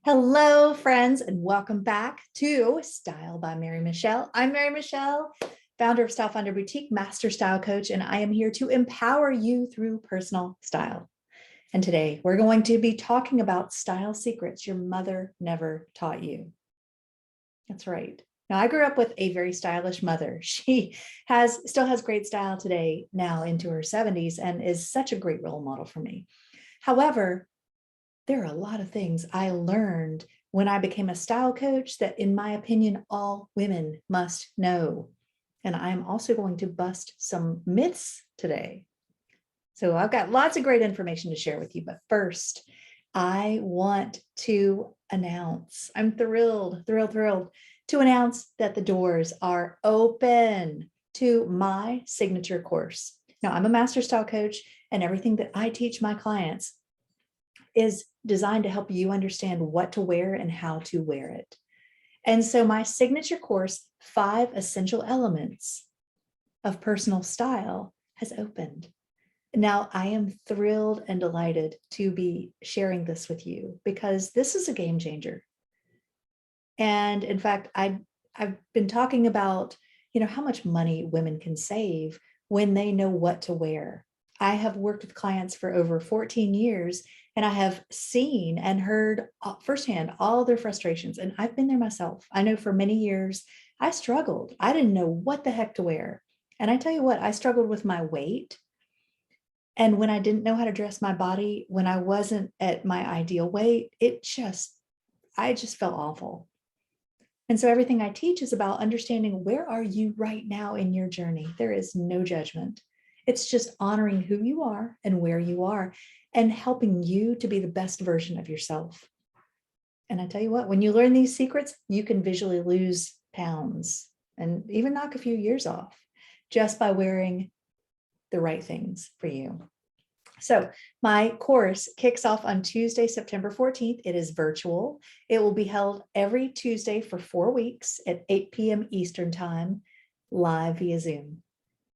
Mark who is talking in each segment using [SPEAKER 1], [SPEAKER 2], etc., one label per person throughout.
[SPEAKER 1] Hello, friends, and welcome back to Style by Mary Michelle. I'm Mary Michelle, founder of Style Finder Boutique, master style coach, and I am here to empower you through personal style. And today we're going to be talking about style secrets your mother never taught you. That's right. Now, I grew up with a very stylish mother. She still has great style today, now into her 70s, and is such a great role model for me. However, there are a lot of things I learned when I became a style coach that, in my opinion, all women must know. And I'm also going to bust some myths today. So I've got lots of great information to share with you. But first, I want to announce, I'm thrilled to announce that the doors are open to my signature course. Now, I'm a master style coach, and everything that I teach my clients is designed to help you understand what to wear and how to wear it. And so my signature course, 5 Essential Elements of Personal Style, has opened. Now, I am thrilled and delighted to be sharing this with you because this is a game changer. And in fact, I've been talking about, how much money women can save when they know what to wear. I have worked with clients for over 14 years, and I have seen and heard firsthand all their frustrations. And I've been there myself. I know for many years I struggled. I didn't know what the heck to wear. And I tell you what, I struggled with my weight. And when I didn't know how to dress my body, when I wasn't at my ideal weight, I just felt awful. And so everything I teach is about understanding, where are you right now in your journey? There is no judgment. It's just honoring who you are and where you are and helping you to be the best version of yourself. And I tell you what, when you learn these secrets, you can visually lose pounds and even knock a few years off just by wearing the right things for you. So my course kicks off on Tuesday, September 14th. It is virtual. It will be held every Tuesday for 4 weeks at 8 p.m. Eastern Time, live via Zoom.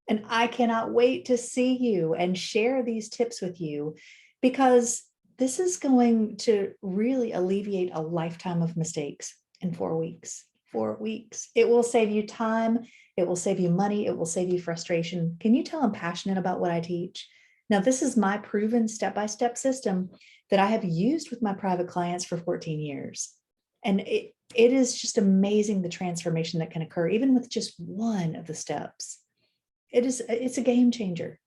[SPEAKER 1] And I cannot wait to see you and share these tips with you, because this is going to really alleviate a lifetime of mistakes in 4 weeks. 4 weeks. It will save you time. It will save you money. It will save you frustration. Can you tell I'm passionate about what I teach? Now, this is my proven step-by-step system that I have used with my private clients for 14 years. And it is just amazing the transformation that can occur even with just one of the steps. It's a game changer.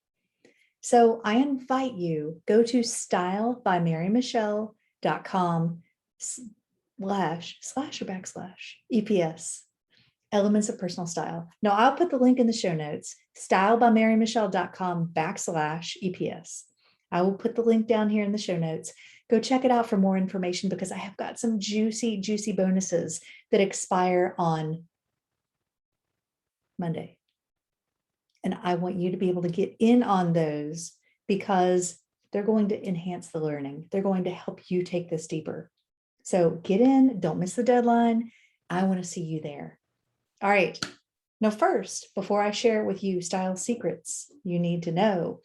[SPEAKER 1] So I invite you, go to stylebymarymichelle.com //EPS, Elements of Personal Style. Now, I'll put the link in the show notes, stylebymarymichelle.com /EPS. I will put the link down here in the show notes. Go check it out for more information, because I have got some juicy, juicy bonuses that expire on Monday. And I want you to be able to get in on those, because they're going to enhance the learning. They're going to help you take this deeper. So get in, don't miss the deadline. I want to see you there. All right. Now, first, before I share with you style secrets you need to know,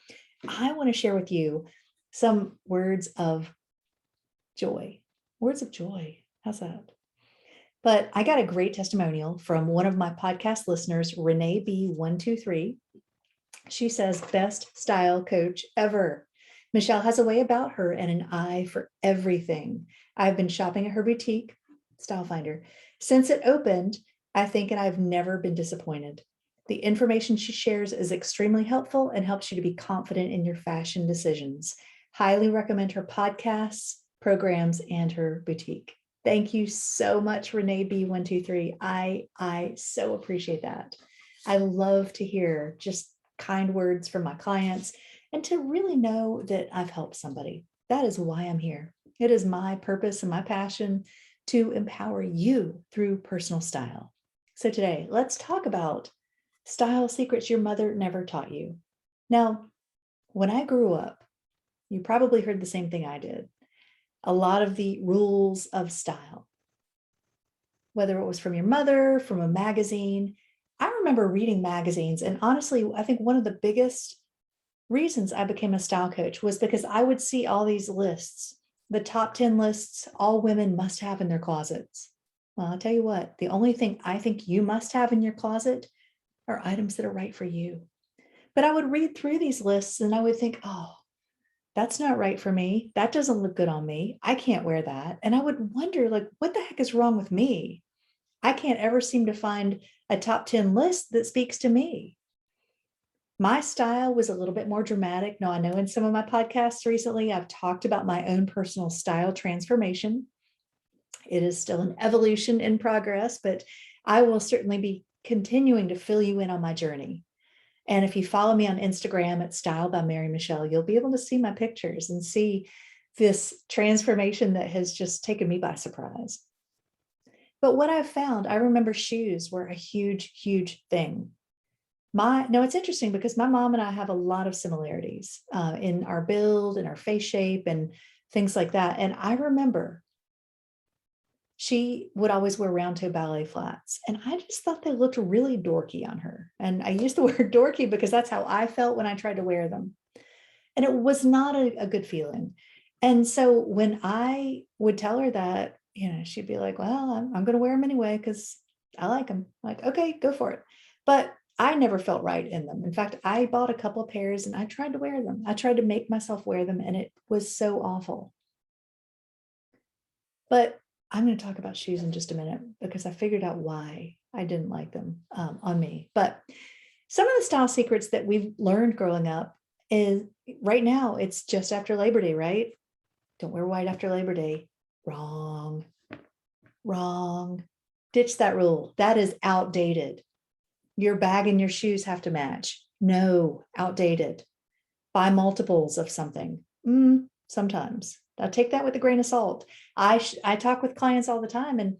[SPEAKER 1] I want to share with you some words of joy. Words of joy. How's that? But I got a great testimonial from one of my podcast listeners, Renee B123. She says, best style coach ever. Michelle has a way about her and an eye for everything. I've been shopping at her boutique, Style Finder, since it opened, I think, and I've never been disappointed. The information she shares is extremely helpful and helps you to be confident in your fashion decisions. Highly recommend her podcasts, programs, and her boutique. Thank you so much, Renee B123. I so appreciate that. I love to hear just kind words from my clients and to really know that I've helped somebody. That is why I'm here. It is my purpose and my passion to empower you through personal style. So today, let's talk about style secrets your mother never taught you. Now, when I grew up, you probably heard the same thing I did. A lot of the rules of style, whether it was from your mother, from a magazine. I remember reading magazines, and honestly, I think one of the biggest reasons I became a style coach was because I would see all these lists the top 10 lists all women must have in their closets. Well, I'll tell you what, the only thing I think you must have in your closet are items that are right for you. But I would read through these lists and I would think, oh, that's not right for me. That doesn't look good on me. I can't wear that. And I would wonder, like, what the heck is wrong with me? I can't ever seem to find a top 10 list that speaks to me. My style was a little bit more dramatic. Now, I know in some of my podcasts recently, I've talked about my own personal style transformation. It is still an evolution in progress, but I will certainly be continuing to fill you in on my journey. And if you follow me on Instagram at Style by Mary Michelle, you'll be able to see my pictures and see this transformation that has just taken me by surprise. But what I've found, I remember shoes were a huge, huge thing. No, it's interesting because my mom and I have a lot of similarities in our build and our face shape and things like that. And I remember she would always wear round toe ballet flats. And I just thought they looked really dorky on her. And I use the word dorky because that's how I felt when I tried to wear them. And it was not a good feeling. And so when I would tell her that, she'd be like, well, I'm going to wear them anyway because I like them. I'm like, okay, go for it. But I never felt right in them. In fact, I bought a couple of pairs and I tried to wear them. I tried to make myself wear them and it was so awful. But I'm going to talk about shoes in just a minute because I figured out why I didn't like them on me. But some of the style secrets that we've learned growing up is right now, it's just after Labor Day, right? Don't wear white after Labor Day. Wrong. Ditch that rule. That is outdated. Your bag and your shoes have to match. No, outdated. Buy multiples of something. Sometimes. Now take that with a grain of salt. I talk with clients all the time, and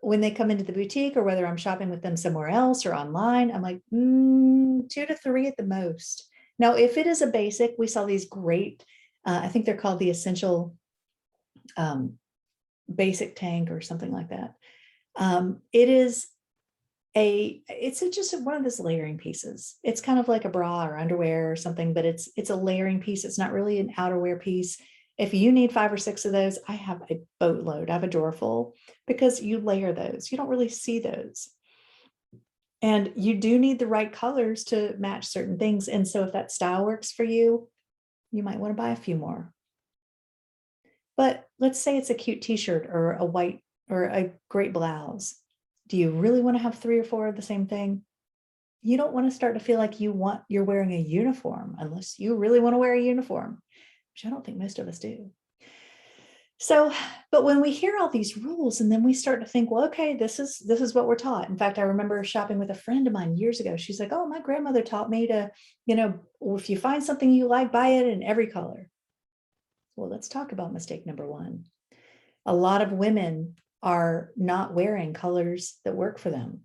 [SPEAKER 1] when they come into the boutique or whether I'm shopping with them somewhere else or online, I'm like, 2 to 3 at the most. Now, if it is a basic, we sell these great, I think they're called the Essential Basic Tank or something like that. It's just one of those layering pieces. It's kind of like a bra or underwear or something, but it's a layering piece. It's not really an outerwear piece. If you need 5 or 6 of those, I have a boatload. I have a drawer full because you layer those. You don't really see those. And you do need the right colors to match certain things. And so if that style works for you, you might want to buy a few more. But let's say it's a cute t-shirt or a white or a great blouse. Do you really want to have 3 or 4 of the same thing? You don't want to start to feel like you're wearing a uniform unless you really want to wear a uniform, which I don't think most of us do. So, but when we hear all these rules and then we start to think, well, okay, this is what we're taught. In fact, I remember shopping with a friend of mine years ago. She's like, oh, my grandmother taught me to, if you find something you like, buy it in every color. Well, let's talk about mistake number 1. A lot of women are not wearing colors that work for them.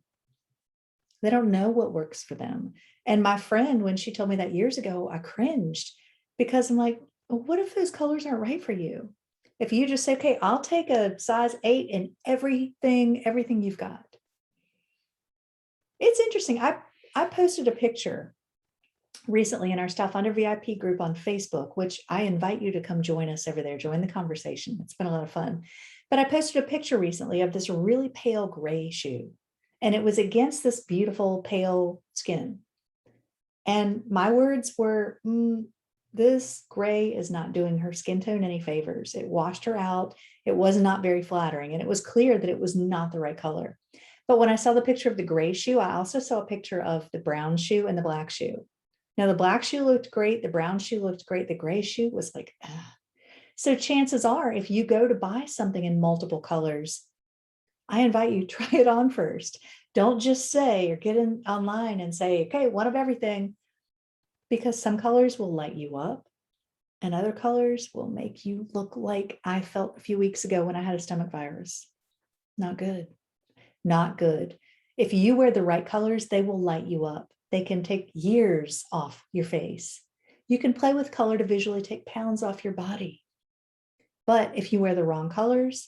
[SPEAKER 1] They don't know what works for them. And my friend, when she told me that years ago, I cringed because I'm like, well, what if those colors aren't right for you? If you just say, okay, I'll take a size 8 in everything you've got. It's interesting. I posted a picture recently in our Style Finder VIP group on Facebook, which I invite you to come join us over there, join the conversation. It's been a lot of fun. But I posted a picture recently of this really pale gray shoe, and it was against this beautiful pale skin. And my words were, this gray is not doing her skin tone any favors. It washed her out. It was not very flattering, and it was clear that it was not the right color. But when I saw the picture of the gray shoe, I also saw a picture of the brown shoe and the black shoe. Now, the black shoe looked great. The brown shoe looked great. The gray shoe was like, So chances are, if you go to buy something in multiple colors, I invite you to try it on first. Don't just say or get in online and say, okay, one of everything, because some colors will light you up and other colors will make you look like I felt a few weeks ago when I had a stomach virus. Not good. Not good. If you wear the right colors, they will light you up. They can take years off your face. You can play with color to visually take pounds off your body. But if you wear the wrong colors,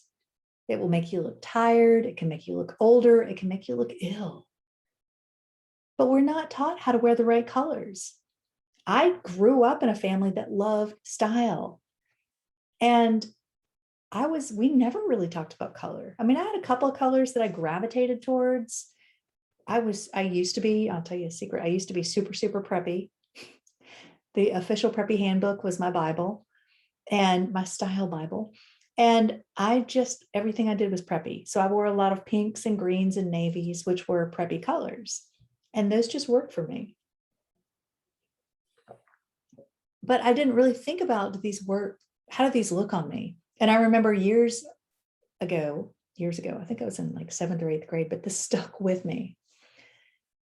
[SPEAKER 1] it will make you look tired. It can make you look older. It can make you look ill. But we're not taught how to wear the right colors. I grew up in a family that loved style. And we never really talked about color. I mean, I had a couple of colors that I gravitated towards. I used to be, I'll tell you a secret. I used to be super, super preppy. The official preppy handbook was my Bible and my style Bible. And everything I did was preppy. So I wore a lot of pinks and greens and navies, which were preppy colors. And those just worked for me. But I didn't really think about how do these look on me? And I remember years ago, I think I was in like 7th or 8th grade, but this stuck with me.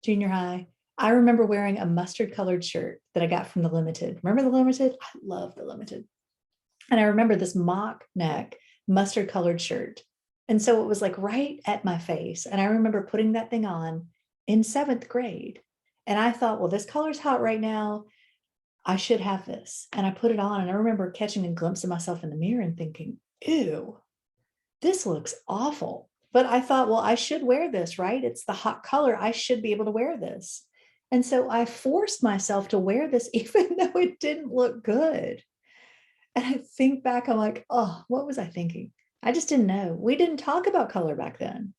[SPEAKER 1] Junior high, I remember wearing a mustard colored shirt that I got from the Limited. Remember the Limited? I love the Limited. And I remember this mock neck mustard colored shirt. And so it was like right at my face. And I remember putting that thing on in 7th grade. And I thought, well, this color's hot right now. I should have this. And I put it on. And I remember catching a glimpse of myself in the mirror and thinking, ew, this looks awful. But I thought, well, I should wear this, right? It's the hot color. I should be able to wear this. And so I forced myself to wear this, even though it didn't look good. And I think back, I'm like, oh, what was I thinking? I just didn't know. We didn't talk about color back then.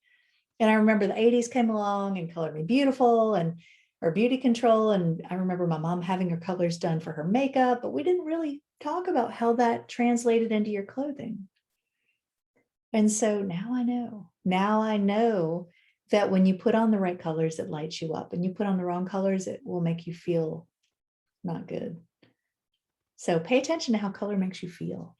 [SPEAKER 1] And I remember the 80s came along and Colored Me Beautiful and or beauty control. And I remember my mom having her colors done for her makeup, but we didn't really talk about how that translated into your clothing. And so now I know that when you put on the right colors, it lights you up, and you put on the wrong colors, it will make you feel not good. So pay attention to how color makes you feel.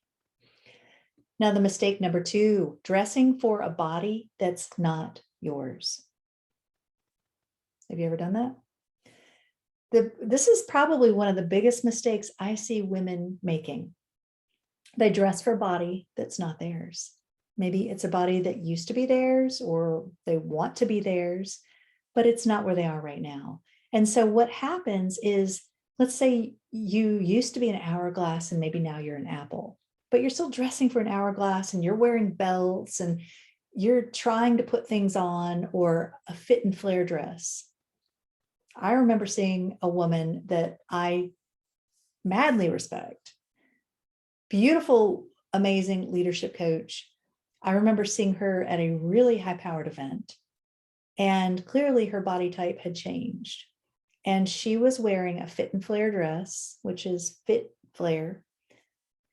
[SPEAKER 1] Now, the mistake number 2, dressing for a body that's not yours. Have you ever done that? This is probably one of the biggest mistakes I see women making. They dress for a body that's not theirs. Maybe it's a body that used to be theirs, or they want to be theirs, but it's not where they are right now. And so what happens is, let's say you used to be an hourglass and maybe now you're an apple, but you're still dressing for an hourglass and you're wearing belts and you're trying to put things on, or a fit and flare dress. I remember seeing a woman that I madly respect, beautiful, amazing leadership coach. I remember seeing her at a really high-powered event, and clearly her body type had changed. And she was wearing a fit and flare dress, which is fit flare,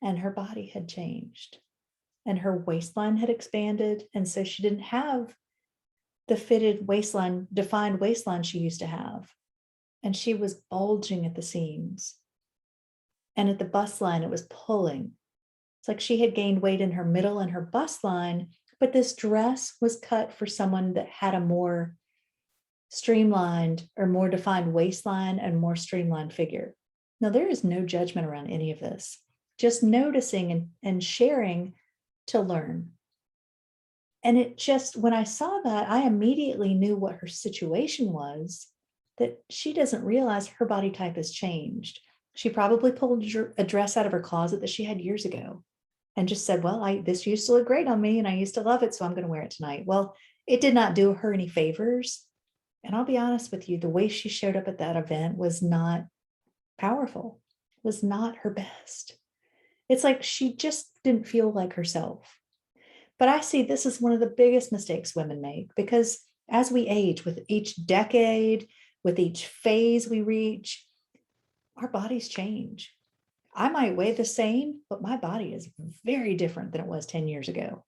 [SPEAKER 1] and her body had changed. And her waistline had expanded. And so she didn't have the fitted waistline, defined waistline she used to have. And she was bulging at the seams. And at the bust line, it was pulling. It's like she had gained weight in her middle and her bust line, but this dress was cut for someone that had a more streamlined or more defined waistline and more streamlined figure. Now, there is no judgment around any of this, just noticing and sharing to learn. And it just, when I saw that, I immediately knew what her situation was, that she doesn't realize her body type has changed. She probably pulled a dress out of her closet that she had years ago and just said, well, this used to look great on me and I used to love it, so I'm going to wear it tonight. Well, it did not do her any favors. And I'll be honest with you, the way she showed up at that event was not powerful, was not her best. It's like she just didn't feel like herself. But I see this is one of the biggest mistakes women make, because as we age, with each decade, with each phase we reach, our bodies change. I might weigh the same, but my body is very different than it was 10 years ago.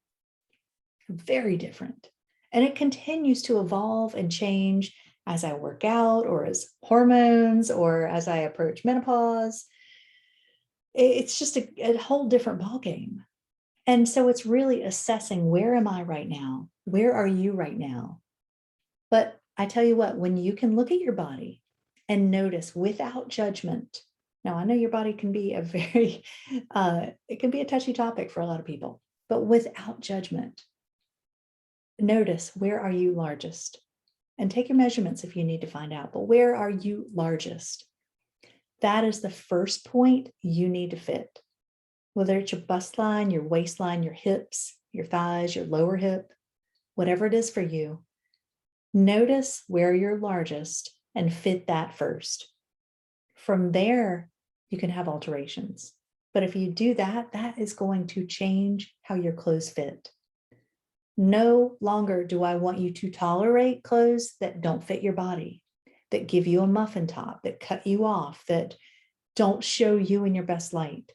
[SPEAKER 1] Very different. And it continues to evolve and change as I work out, or as hormones, or as I approach menopause. It's just a whole different ballgame. And so it's really assessing, where am I right now? Where are you right now? But I tell you what, when you can look at your body and notice without judgment. Now, I know your body can be it can be a touchy topic for a lot of people, but without judgment, notice, where are you largest? And take your measurements if you need to find out, but where are you largest? That is the first point you need to fit. Whether it's your bust line, your waistline, your hips, your thighs, your lower hip, whatever it is for you, notice where you're largest and fit that first. From there, you can have alterations. But if you do that, that is going to change how your clothes fit. No longer do I want you to tolerate clothes that don't fit your body, that give you a muffin top, that cut you off, that don't show you in your best light.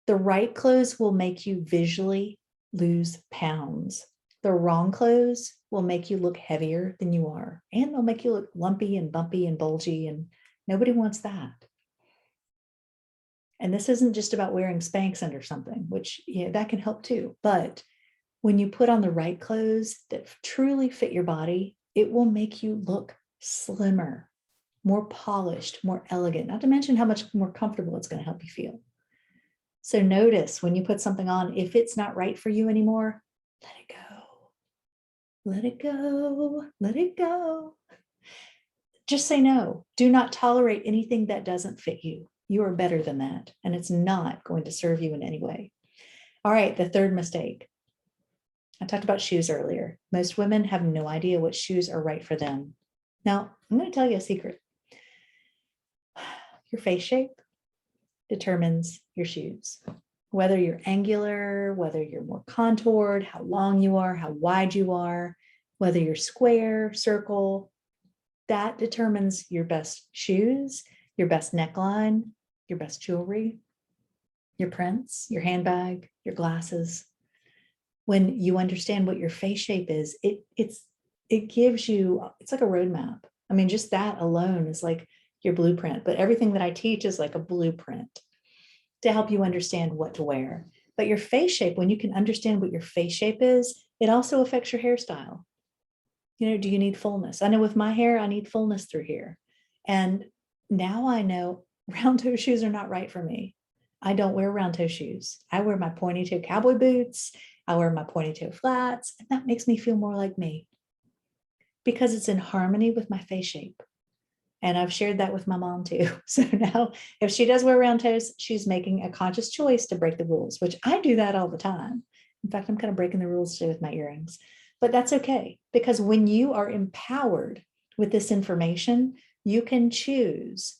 [SPEAKER 1] The right clothes will make you visually lose pounds. The wrong clothes will make you look heavier than you are, and they'll make you look lumpy and bumpy and bulgy, and nobody wants that. And this isn't just about wearing Spanx under something, which that can help too. But when you put on the right clothes that truly fit your body, it will make you look slimmer, more polished, more elegant, not to mention how much more comfortable it's going to help you feel. So notice when you put something on, if it's not right for you anymore, let it go. Let it go. Let it go. Just say no. Do not tolerate anything that doesn't fit you. You are better than that, and it's not going to serve you in any way. All right, the third mistake. I talked about shoes earlier. Most women have no idea what shoes are right for them. Now, I'm going to tell you a secret. Your face shape determines your shoes. Whether you're angular, whether you're more contoured, how long you are, how wide you are, whether you're square, circle, that determines your best shoes, your best neckline, your best jewelry, your prints, your handbag, your glasses. When you understand what your face shape is, it gives you, it's like a roadmap. I mean, just that alone is like your blueprint, but everything that I teach is like a blueprint to help you understand what to wear. But your face shape, when you can understand what your face shape is, it also affects your hairstyle. Do you need fullness? I know with my hair, I need fullness through here. And now I know round toe shoes are not right for me. I don't wear round toe shoes. I wear my pointy toe cowboy boots. I wear my pointy toe flats, and that makes me feel more like me because it's in harmony with my face shape. And I've shared that with my mom too. So now if she does wear round toes, she's making a conscious choice to break the rules, which I do that all the time. In fact, I'm kind of breaking the rules today with my earrings, but that's okay. Because when you are empowered with this information, you can choose.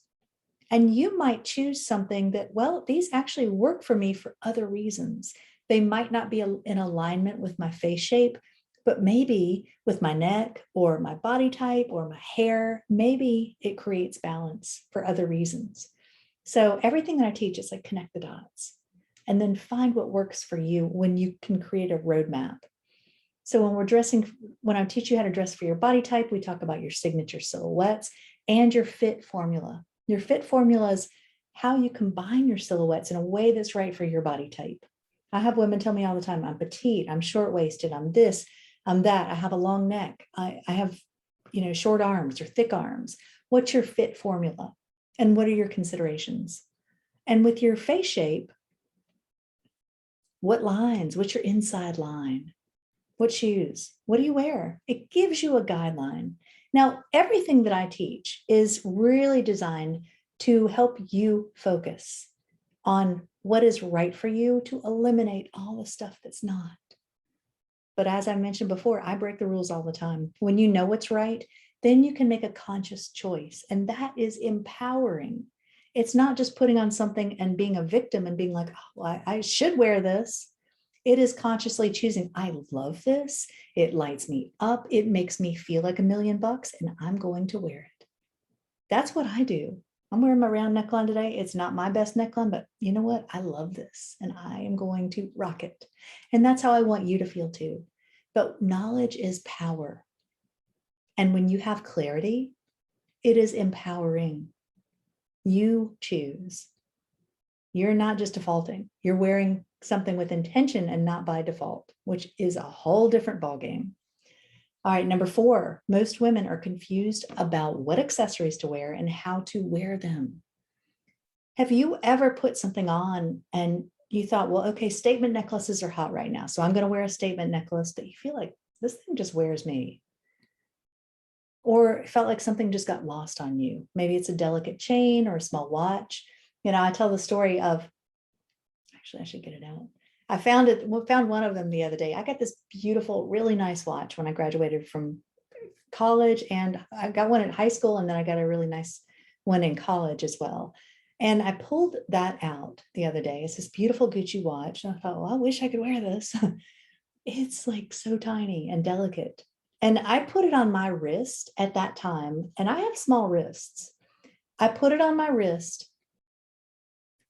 [SPEAKER 1] And you might choose something that, well, these actually work for me for other reasons. They might not be in alignment with my face shape, but maybe with my neck or my body type or my hair, maybe it creates balance for other reasons. So everything that I teach is like connect the dots and then find what works for you when you can create a roadmap. So when I teach you how to dress for your body type, we talk about your signature silhouettes and your fit formula. Your fit formula is how you combine your silhouettes in a way that's right for your body type. I have women tell me all the time, I'm petite, I'm short-waisted, I'm this, I'm that, I have a long neck, I have, short arms or thick arms. What's your fit formula? And what are your considerations? And with your face shape, what lines? What's your inside line? What shoes? What do you wear? It gives you a guideline. Now, everything that I teach is really designed to help you focus on what is right for you to eliminate all the stuff that's not. But as I mentioned before, I break the rules all the time. When you know what's right, then you can make a conscious choice. And that is empowering. It's not just putting on something and being a victim and being like, oh, well, I should wear this. It is consciously choosing, I love this. It lights me up. It makes me feel like $1,000,000 and I'm going to wear it. That's what I do. I'm wearing my round neckline today. It's not my best neckline, but you know what? I love this and I am going to rock it. And that's how I want you to feel too. But knowledge is power. And when you have clarity, it is empowering. You choose. You're not just defaulting. You're wearing something with intention and not by default, which is a whole different ballgame. All right, number 4, most women are confused about what accessories to wear and how to wear them. Have you ever put something on and you thought, well, okay, statement necklaces are hot right now, so I'm going to wear a statement necklace, but you feel like this thing just wears me? Or it felt like something just got lost on you. Maybe it's a delicate chain or a small watch. I tell the story of, actually, I should get it out. I found one of them the other day. I got this beautiful, really nice watch when I graduated from college, and I got one in high school, and then I got a really nice one in college as well. And I pulled that out the other day. It's this beautiful Gucci watch. And I thought, well, I wish I could wear this. It's like so tiny and delicate. And I put it on my wrist at that time. And I have small wrists. I put it on my wrist.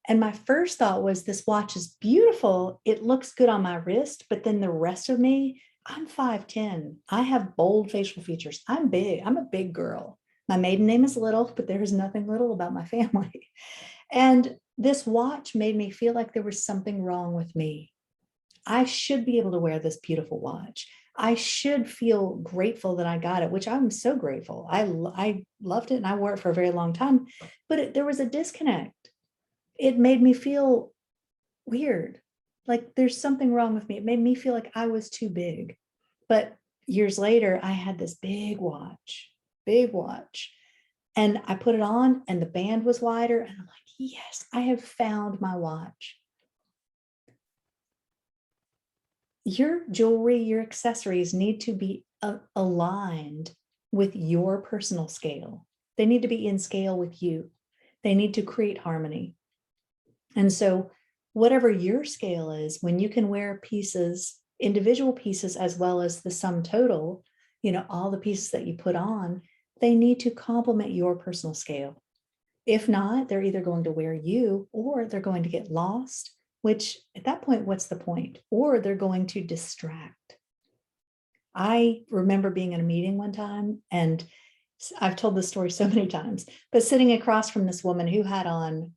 [SPEAKER 1] And my first thought was, this watch is beautiful. It looks good on my wrist. But then the rest of me, I'm 5'10". I have bold facial features. I'm big. I'm a big girl. My maiden name is Little, but there's nothing little about my family. And this watch made me feel like there was something wrong with me. I should be able to wear this beautiful watch. I should feel grateful that I got it, which I'm so grateful. I loved it and I wore it for a very long time, but there was a disconnect. It made me feel weird, like there's something wrong with me. It made me feel like I was too big. But years later, I had this big watch, and I put it on and the band was wider. And I'm like, yes, I have found my watch. Your jewelry, your accessories need to be aligned with your personal scale. They need to be in scale with you. They need to create harmony. And so whatever your scale is, when you can wear pieces, individual pieces, as well as the sum total, all the pieces that you put on, they need to complement your personal scale. If not, they're either going to wear you or they're going to get lost, which at that point, what's the point? Or they're going to distract. I remember being in a meeting one time, and I've told this story so many times, but sitting across from this woman who had on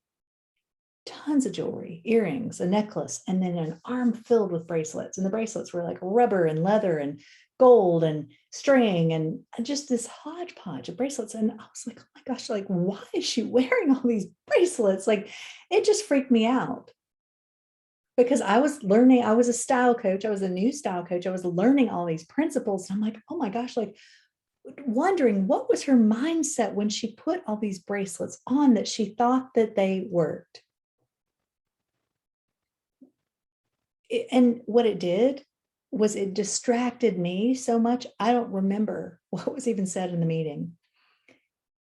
[SPEAKER 1] tons of jewelry, earrings, a necklace, and then an arm filled with bracelets. And the bracelets were like rubber and leather and gold and string and just this hodgepodge of bracelets. And I was like, oh my gosh, like, why is she wearing all these bracelets? Like, it just freaked me out. Because I was learning, I was a style coach. I was a new style coach. I was learning all these principles. And I'm like, oh my gosh, like wondering what was her mindset when she put all these bracelets on that she thought that they worked. And what it did was it distracted me so much. I don't remember what was even said in the meeting.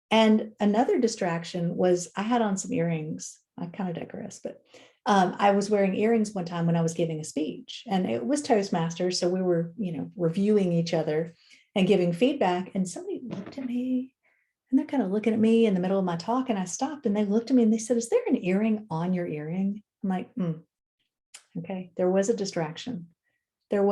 [SPEAKER 1] And another distraction was I had on some earrings. I kind of digress, but I was wearing earrings one time when I was giving a speech, and it was Toastmasters. So we were, reviewing each other and giving feedback. And somebody looked at me, and they're kind of looking at me in the middle of my talk. And I stopped and they looked at me and they said, "Is there an earring on your earring?" I'm like, okay, there was a distraction. But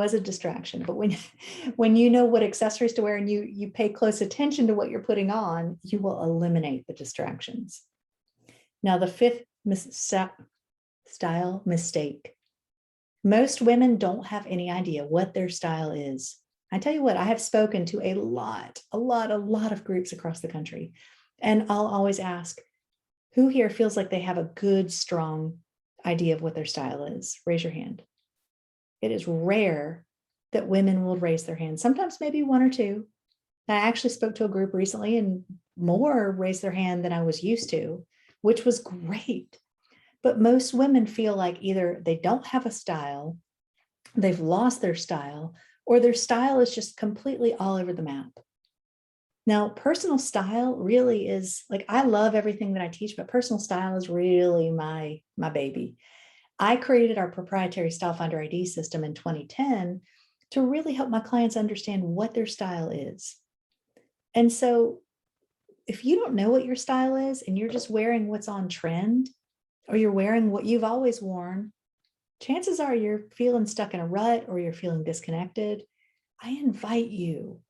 [SPEAKER 1] when you know what accessories to wear and you pay close attention to what you're putting on, you will eliminate the distractions. Now, the fifth style mistake. Most women don't have any idea what their style is. I tell you what, I have spoken to a lot of groups across the country, and I'll always ask, who here feels like they have a good, strong idea of what their style is? Raise your hand. It is rare that women will raise their hand. Sometimes maybe one or two. I actually spoke to a group recently and more raised their hand than I was used to, which was great. But most women feel like either they don't have a style, they've lost their style, or their style is just completely all over the map. Now, personal style really is like, I love everything that I teach, but personal style is really my baby. I created our proprietary Style Finder ID system in 2010 to really help my clients understand what their style is. And so if you don't know what your style is and you're just wearing what's on trend, or you're wearing what you've always worn, chances are you're feeling stuck in a rut or you're feeling disconnected. I invite you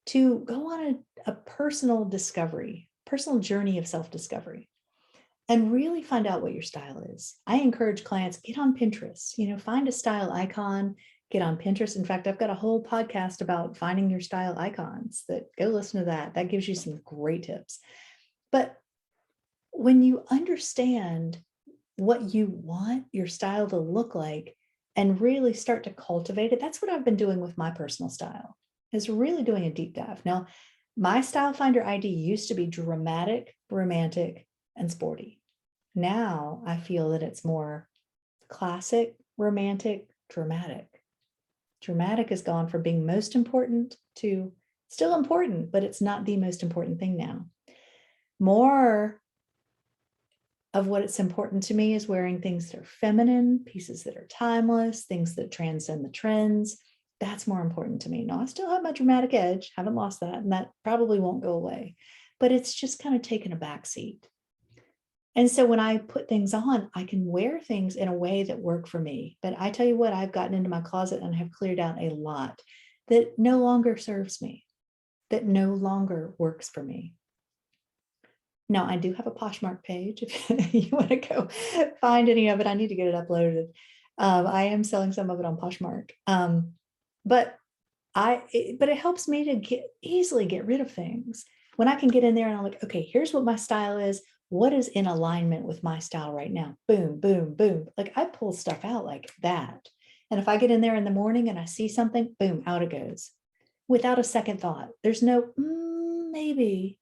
[SPEAKER 1] to go on a personal discovery, personal journey of self-discovery, and really find out what your style is. I encourage clients, get on Pinterest, find a style icon, get on Pinterest. In fact, I've got a whole podcast about finding your style icons. That go listen to that. That gives you some great tips. But when you understand what you want your style to look like and really start to cultivate it, that's what I've been doing with my personal style, is really doing a deep dive. Now, my Style Finder ID used to be dramatic, romantic, and sporty. Now I feel that it's more classic, romantic, dramatic. Dramatic has gone from being most important to still important, but it's not the most important thing now. More of what it's important to me is wearing things that are feminine, pieces that are timeless, things that transcend the trends. That's more important to me. Now, I still have my dramatic edge, haven't lost that, and that probably won't go away, but it's just kind of taken a back seat. And so when I put things on, I can wear things in a way that work for me. But I tell you what, I've gotten into my closet and have cleared out a lot that no longer serves me, that no longer works for me. Now, I do have a Poshmark page. If you want to go find any of it, I need to get it uploaded. I am selling some of it on Poshmark. But it helps me to easily get rid of things. When I can get in there and I'm like, okay, here's what my style is. What is in alignment with my style right now? Boom, boom, boom. Like I pull stuff out like that. And if I get in there in the morning and I see something, boom, out it goes without a second thought. There's no maybe.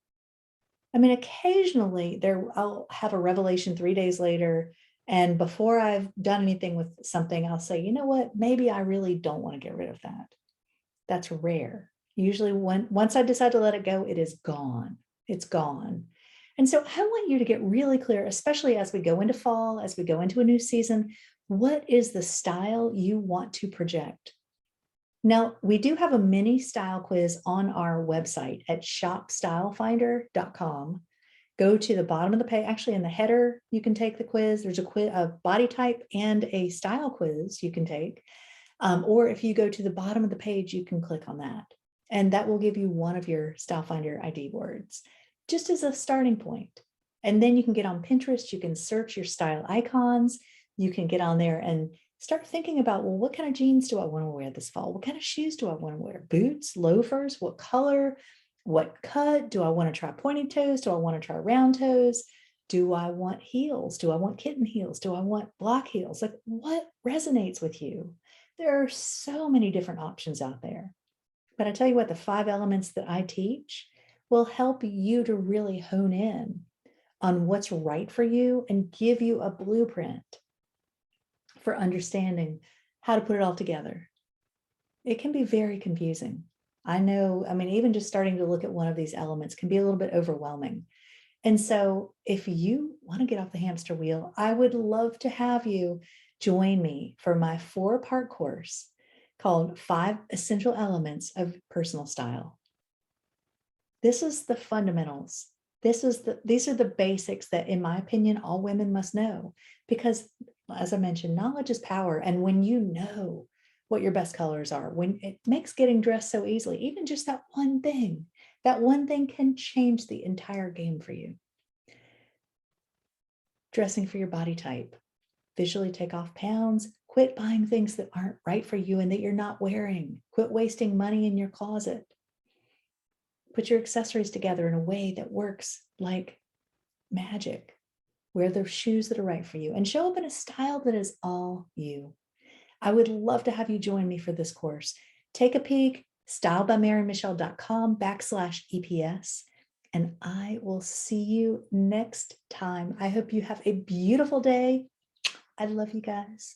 [SPEAKER 1] I mean, occasionally I'll have a revelation 3 days later. And before I've done anything with something, I'll say, you know what, maybe I really don't want to get rid of that. That's rare. Usually once I decide to let it go, it is gone. It's gone. And so I want you to get really clear, especially as we go into fall, as we go into a new season, what is the style you want to project? Now, we do have a mini style quiz on our website at shopstylefinder.com. Go to the bottom of the page, actually in the header, you can take the quiz. There's a body type and a style quiz you can take. Or if you go to the bottom of the page, you can click on that. And that will give you one of your Style Finder ID words, just as a starting point. And then you can get on Pinterest, you can search your style icons, you can get on there and start thinking about, well, what kind of jeans do I want to wear this fall? What kind of shoes do I want to wear? Boots, loafers, what color, what cut? Do I want to try pointy toes? Do I want to try round toes? Do I want heels? Do I want kitten heels? Do I want block heels? Like what resonates with you? There are so many different options out there. But I tell you what, the 5 elements that I teach will help you to really hone in on what's right for you and give you a blueprint for understanding how to put it all together. It can be very confusing. I know, I mean, even just starting to look at one of these elements can be a little bit overwhelming. And so if you want to get off the hamster wheel, I would love to have you join me for my 4-part course called 5 Essential Elements of Personal Style. This is the fundamentals. These are the basics that, in my opinion, all women must know, because as I mentioned, knowledge is power. And when you know what your best colors are, when it makes getting dressed so easily, even just that one thing can change the entire game for you. Dressing for your body type, visually take off pounds, quit buying things that aren't right for you and that you're not wearing, quit wasting money in your closet. Put your accessories together in a way that works like magic. Wear the shoes that are right for you and show up in a style that is all you. I would love to have you join me for this course. Take a peek, stylebymarymichelle.com/EPS, and I will see you next time. I hope you have a beautiful day. I love you guys.